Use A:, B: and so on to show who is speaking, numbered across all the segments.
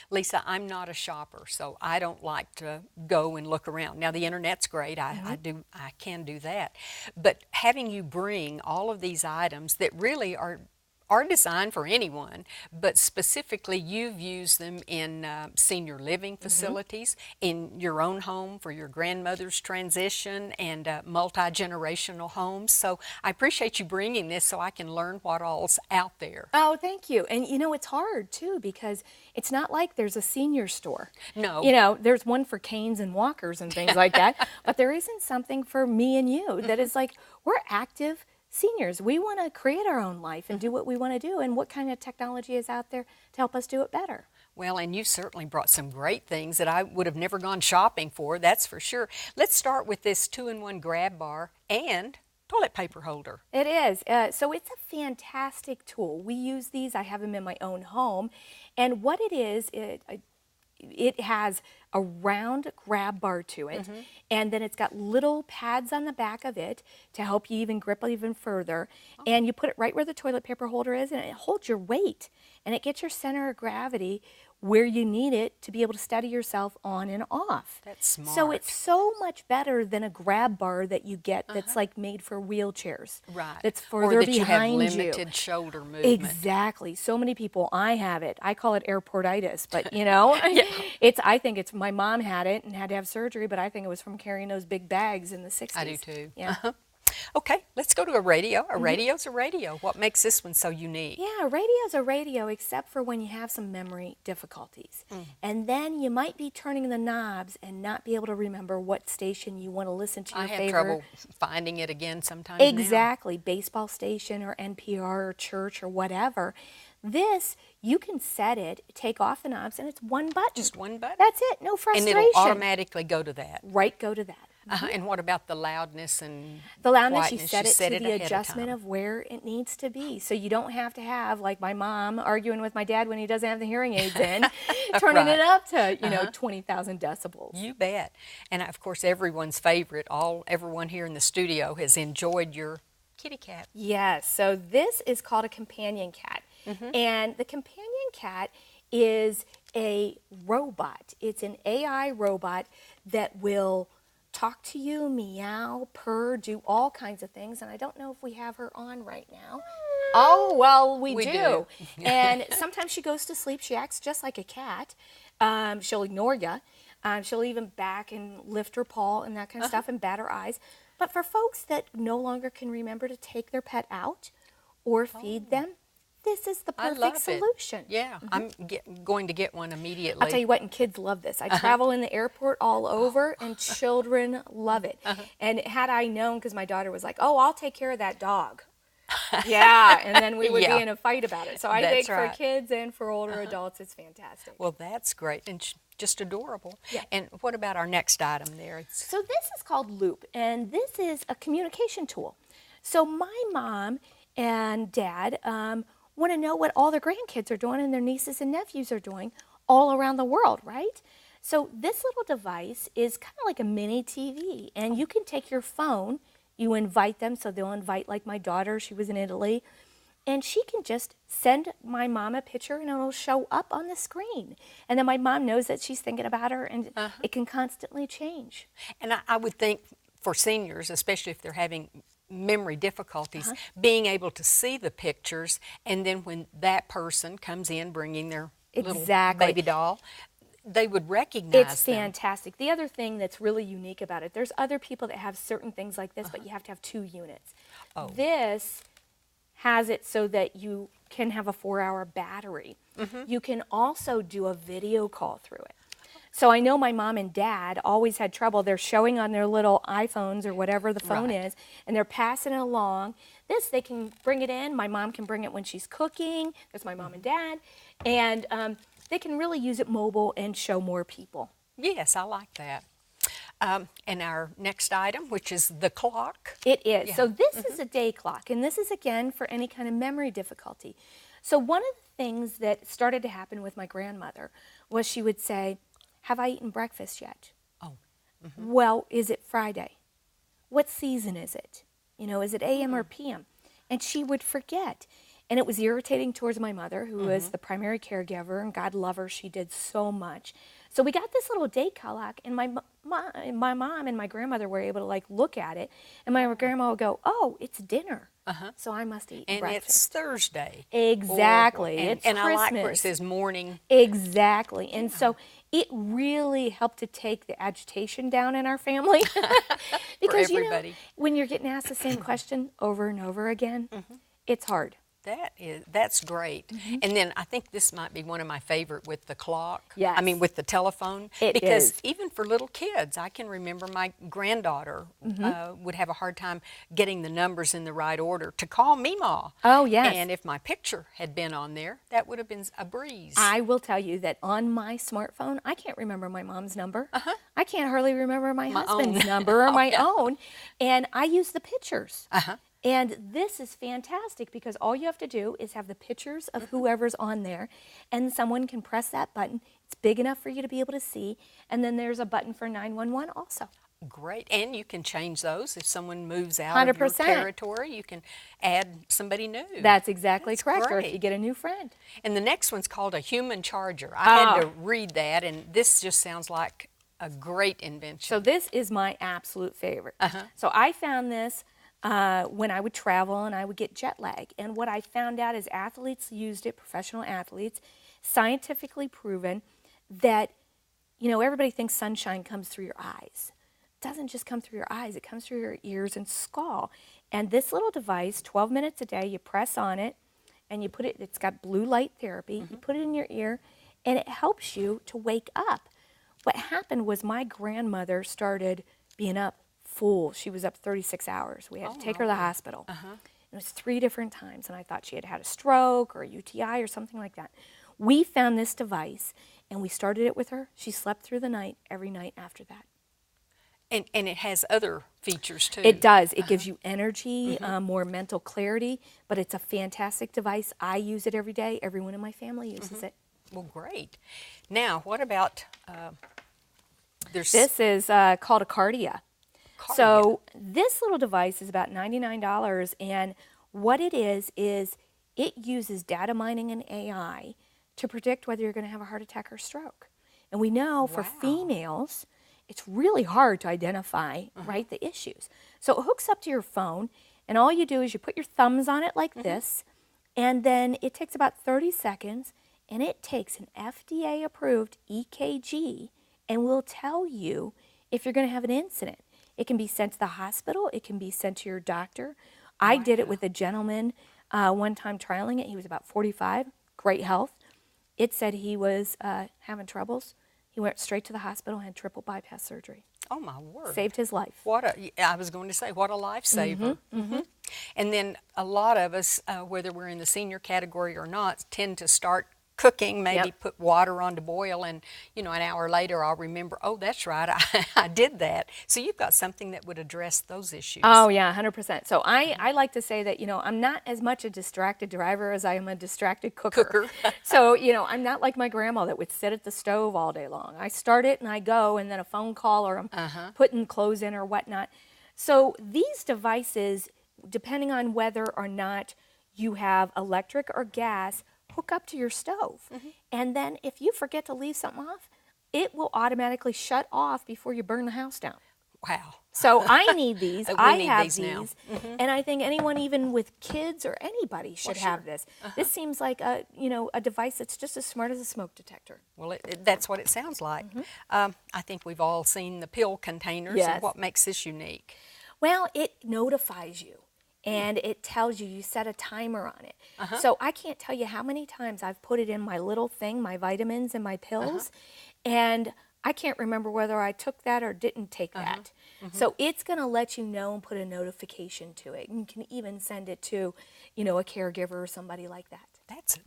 A: Lisa, I'm not a shopper, so I don't like to go and look around. Now the internet's great. I can do that. But having you bring all of these items that really are designed for anyone, but specifically you've used them in senior living facilities, in your own home for your grandmother's transition, and multi-generational homes. So I appreciate you bringing this so I can learn what all's out there.
B: Oh, thank you. And you know, it's hard too because it's not like there's a senior store.
A: No.
B: You know, there's one for canes and walkers and things like that, but there isn't something for me and you that is like, we're active seniors. We want to create our own life and do what we want to do, and what kind of technology is out there to help us do it better.
A: Well, and you certainly brought some great things that I would have never gone shopping for, that's for sure. Let's start with this 2-in-1 grab bar and toilet paper holder.
B: It is. So it's a fantastic tool. We use these. I have them in my own home. And what it is, it has a round grab bar to it, and then it's got little pads on the back of it to help you even grip even further. And you put it right where the toilet paper holder is, and it holds your weight, and it gets your center of gravity where you need it to be able to steady yourself on and off.
A: That's smart.
B: So it's so much better than a grab bar that you get that's like made for wheelchairs.
A: Right.
B: That's further
A: or that
B: behind
A: you have limited shoulder movement.
B: Exactly. So many people, I have it. I call it airportitis, but you know, I think it's, my mom had it and had to have surgery, but I think it was from carrying those big bags in the 60s.
A: I do too.
B: Yeah.
A: Okay, let's go to a radio. A radio's a radio. What makes this one so unique?
B: Yeah, radio's a radio except for when you have some memory difficulties. And then you might be turning the knobs and not be able to remember what station you want to listen to.
A: I
B: your
A: have
B: favorite.
A: trouble finding it again sometimes
B: Exactly. Baseball station or NPR or church or whatever. This, you can set it, take off the knobs, and it's one button.
A: Just one button?
B: That's it. No frustration.
A: And it'll automatically go to that.
B: Right, go to that.
A: And what about the loudness and
B: the loudness,
A: quietness?
B: you set it to the adjustment
A: of
B: of where it needs to be. So you don't have to have, like my mom arguing with my dad when he doesn't have the hearing aids in, turning it up to, 20,000 decibels.
A: You bet. And of course, everyone's favorite, everyone here in the studio has enjoyed your kitty cat.
B: Yes, so this is called a companion cat. And the companion cat is a robot. It's an AI robot that will talk to you, meow, purr, do all kinds of things. And I don't know if we have her on right now. Oh, well, we do. And sometimes she goes to sleep. She acts just like a cat. She'll ignore you. She'll even back and lift her paw and that kind of stuff and bat her eyes. But for folks that no longer can remember to take their pet out or feed them, this is the perfect solution.
A: Yeah, I'm going to get one immediately.
B: I'll tell you what, and kids love this. I travel in the airport all over, and children love it. And had I known, because my daughter was like, oh, I'll take care of that dog. Yeah, and then we would be in a fight about it. So I think for kids and for older adults, it's fantastic.
A: Well, that's great and just adorable.
B: Yeah.
A: And what about our next item there?
B: So this is called Loop, and this is a communication tool. So my mom and dad want to know what all their grandkids are doing and their nieces and nephews are doing all around the world, right? So this little device is kind of like a mini TV, and you can take your phone, you invite them, so they'll invite, like my daughter, she was in Italy, and she can just send my mom a picture and it'll show up on the screen. And then my mom knows that she's thinking about her, and it can constantly change.
A: And I would think for seniors, especially if they're having memory difficulties, being able to see the pictures, and then when that person comes in bringing their little baby doll, they would recognize
B: It's
A: them.
B: fantastic. The other thing that's really unique about it, there's other people that have certain things like this, but you have to have 2 units. This has it so that you can have a 4-hour battery. You can also do a video call through it. So I know my mom and dad always had trouble. They're showing on their little iPhones or whatever the phone is, and they're passing it along. This, they can bring it in. My mom can bring it when she's cooking. There's my mom and dad. And they can really use it mobile and show more people.
A: Yes, I like that. And our next item, which is the clock.
B: It is. Yeah. So this is a day clock, and this is, again, for any kind of memory difficulty. So one of the things that started to happen with my grandmother was she would say, have I eaten breakfast yet? Well, is it Friday? What season is it? Is it AM or PM? And she would forget. And it was irritating towards my mother, who was the primary caregiver, and God love her, she did so much. So we got this little day clock, and my mom and my grandmother were able to like look at it, and my grandma would go, "Oh, it's dinner." So I must eat
A: And
B: breakfast.
A: it's Thursday.
B: Exactly.
A: And,
B: It's
A: and I
B: Christmas.
A: like where it says morning.
B: Exactly. And so it really helped to take the agitation down in our family. Because, you know,
A: everybody.
B: when you're getting asked the same question over and over again, it's hard.
A: That's great. And then I think this might be one of my favorite with the clock.
B: Yes.
A: I mean, with the telephone.
B: It
A: because
B: is.
A: even for little kids, I can remember my granddaughter would have a hard time getting the numbers in the right order to call Meemaw.
B: Oh, yes.
A: And if my picture had been on there, that would have been a breeze.
B: I will tell you that on my smartphone, I can't remember my mom's number. I can't hardly remember my husband's
A: own.
B: number or my own. And I use the pictures.
A: Uh-huh.
B: And this is fantastic because all you have to do is have the pictures of whoever's on there, and someone can press that button. It's big enough for you to be able to see, and then there's a button for 911 also.
A: Great. And you can change those. If someone moves out of your
B: 100%.
A: territory, you can add somebody new.
B: That's exactly
A: That's
B: correct, or if
A: great.
B: you get a new friend.
A: And the next one's called a human charger. I had to read that, and this just sounds like a great invention.
B: So this is my absolute favorite. So I found this when I would travel and I would get jet lag. And what I found out is athletes used it, professional athletes, scientifically proven that, you know, everybody thinks sunshine comes through your eyes. It doesn't just come through your eyes, it comes through your ears and skull. And this little device, 12 minutes a day, you press on it and you put it, it's got blue light therapy, you put it in your ear and it helps you to wake up. What happened was my grandmother started being up full. She was up 36 hours. We had to take her to the hospital. It was 3 different times, and I thought she had had a stroke or a UTI or something like that. We found this device, and we started it with her. She slept through the night every night after that.
A: And it has other features too.
B: It does. It gives you energy, more mental clarity, but it's a fantastic device. I use it every day. Everyone in my family uses it.
A: Well, great. Now, what about there's
B: This is called a Cardia. So this little device is about $99, and what it is it uses data mining and AI to predict whether you're going to have a heart attack or stroke. And we know for females, it's really hard to identify, right, the issues. So it hooks up to your phone, and all you do is you put your thumbs on it like this, and then it takes about 30 seconds, and it takes an FDA-approved EKG and will tell you if you're going to have an incident. It can be sent to the hospital. It can be sent to your doctor. I did it with a gentleman one time trialing it. He was about 45, great health. It said he was having troubles. He went straight to the hospital and had triple bypass surgery.
A: Oh, my word.
B: Saved his life.
A: I was going to say, what a lifesaver. And then a lot of us, whether we're in the senior category or not, tend to start cooking, maybe put water on to boil, and you know, an hour later I'll remember, oh, that's right, I did that. So you've got something that would address those issues.
B: Oh yeah, 100%. So I like to say that, you know, I'm not as much a distracted driver as I am a distracted cooker. So, you know, I'm not like my grandma that would sit at the stove all day long. I start it and I go, and then a phone call or I'm putting clothes in or whatnot. So these devices, depending on whether or not you have electric or gas, hook up to your stove. And then if you forget to leave something off, it will automatically shut off before you burn the house down.
A: Wow.
B: So I need these. I
A: need
B: have
A: these now.
B: And I think anyone, even with kids or anybody, should have this. This seems like a device that's just as smart as a smoke detector.
A: Well, that's what it sounds like. I think we've all seen the pill containers.
B: Yes.
A: And what makes this unique?
B: Well, it notifies you. And it tells you, you set a timer on it. So I can't tell you how many times I've put it in my little thing, my vitamins and my pills, and I can't remember whether I took that or didn't take that. So it's going to let you know and put a notification to it. And you can even send it to, you know, a caregiver or somebody like that.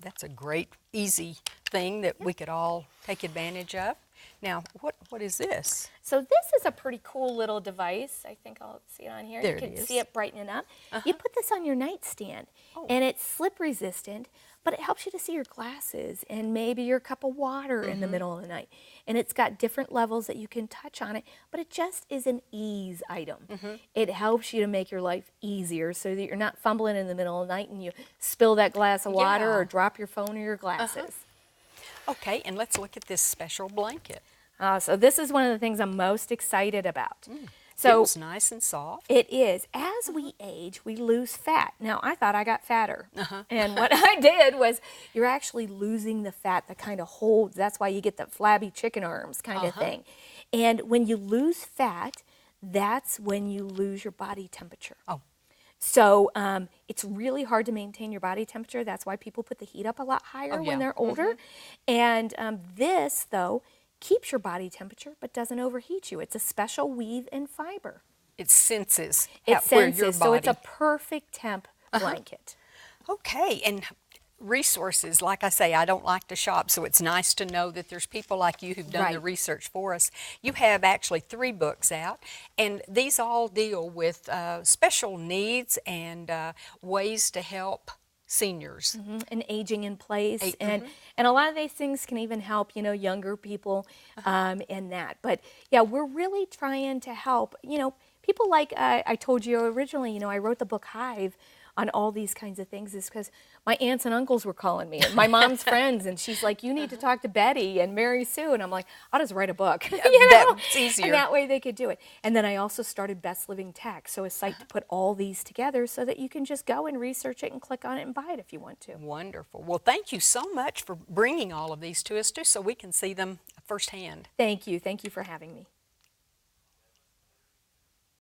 A: That's a great, easy thing that we could all take advantage of. Now, what is this?
B: So this is a pretty cool little device. I think I'll see it on here.
A: There
B: you
A: it
B: can
A: is.
B: see it brightening up. You put this on your nightstand, and it's slip resistant, but it helps you to see your glasses and maybe your cup of water in the middle of the night. And it's got different levels that you can touch on it, but it just is an ease item. It helps you to make your life easier so that you're not fumbling in the middle of the night and you spill that glass of water or drop your phone or your glasses.
A: Okay, and let's look at this special blanket.
B: So this is one of the things I'm most excited about. So
A: Feels nice and soft.
B: it is. As we age, we lose fat. Now, I thought I got fatter. And what I did was you're actually losing the fat that kind of holds. That's why you get the flabby chicken arms kind of thing. And when you lose fat, that's when you lose your body temperature.
A: Oh.
B: So it's really hard to maintain your body temperature. That's why people put the heat up a lot higher when they're older. And this, though, keeps your body temperature but doesn't overheat you. It's a special weave and fiber.
A: It senses
B: It
A: where your
B: senses,
A: body.
B: so it's a perfect temp blanket.
A: Okay, and resources, like I say, I don't like to shop, so it's nice to know that there's people like you who've done the research for us. You have actually 3 books out, and these all deal with special needs and ways to help seniors.
B: And aging in place, and a lot of these things can even help, you know, younger people in that. But yeah, we're really trying to help, you know, people like I told you originally, you know, I wrote the book Hive on all these kinds of things is because my aunts and uncles were calling me and my mom's friends, and she's like, you need to talk to Betty and Mary Sue, and I'm like, I'll just write a book. You know?
A: That's easier.
B: And that way they could do it. And then I also started Best Living Tech, so a site to put all these together so that you can just go and research it and click on it and buy it if you want to.
A: Wonderful. Well, thank you so much for bringing all of these to us too, so we can see them firsthand.
B: Thank you. Thank you for having me.